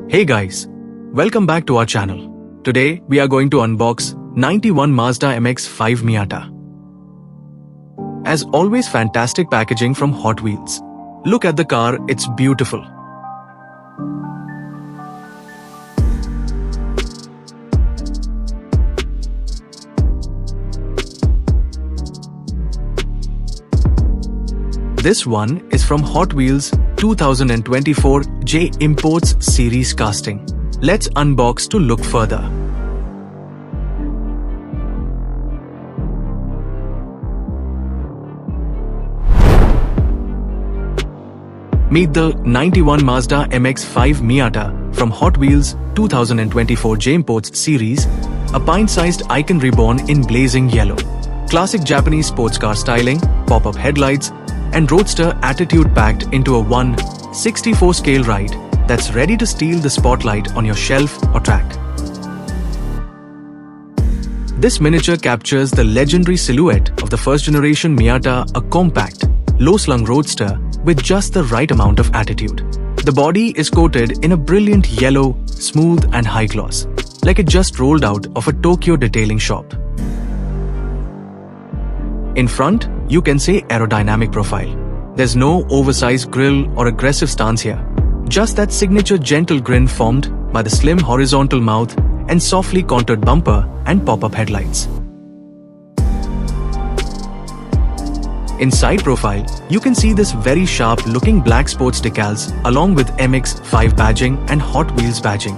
Hey guys, welcome back to our channel. Today we are going to unbox 91 Mazda MX-5 Miata. As always, fantastic packaging from Hotwheels. Look at the car, it's beautiful. This one is from Hotwheels 2024 J Imports Series casting. Let's unbox to look further. Meet the 91 Mazda MX-5 Miata from Hotwheels 2024 J Imports Series, a pint-sized icon reborn in blazing yellow. Classic Japanese sports car styling, pop-up headlights, and roadster attitude packed into a 1/64 scale ride that's ready to steal the spotlight on your shelf or track. This miniature captures the legendary silhouette of the first-generation Miata, a compact, low-slung roadster with just the right amount of attitude. The body is coated in a brilliant yellow, smooth and high gloss, like it just rolled out of a Tokyo detailing shop. In front, you can say aerodynamic profile. There's no oversized grille or aggressive stance here. Just that signature gentle grin formed by the slim horizontal mouth and softly contoured bumper and pop-up headlights. In side profile, you can see this very sharp-looking black sports decals along with MX-5 badging and Hot Wheels badging.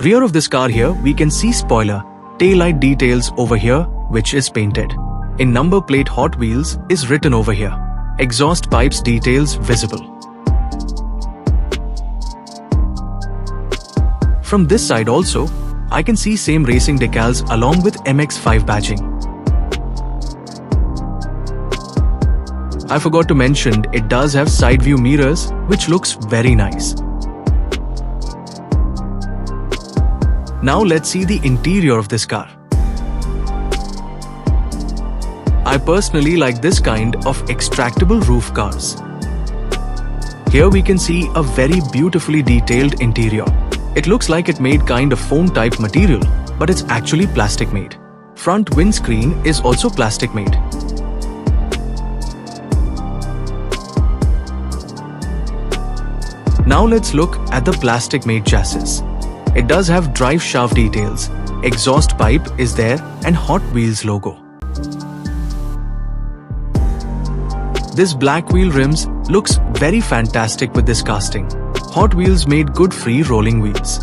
Rear of this car here, we can see spoiler, taillight details over here, which is painted. In number plate Hot Wheels is written over here. Exhaust pipes details visible. From this side also, I can see same racing decals along with MX-5 badging. I forgot to mention it does have side view mirrors, which looks very nice. Now let's see the interior of this car. I personally like this kind of extractable roof cars. Here we can see a very beautifully detailed interior. It looks like it made kind of foam type material, but it's actually plastic made. Front windscreen is also plastic made. Now let's look at the plastic made chassis. It does have drive shaft details, exhaust pipe is there and Hot Wheels logo. This black wheel rims looks very fantastic with this casting. Hot Wheels made good free rolling wheels.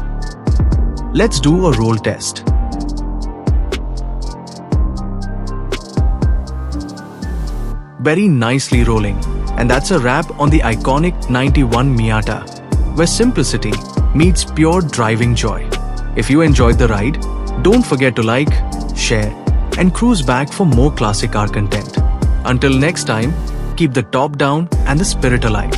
Let's do a roll test. Very nicely rolling. And that's a wrap on the iconic 91 Miata, where simplicity meets pure driving joy. If you enjoyed the ride, don't forget to like, share, and cruise back for more classic car content. Until next time, keep the top down and the spirit alive.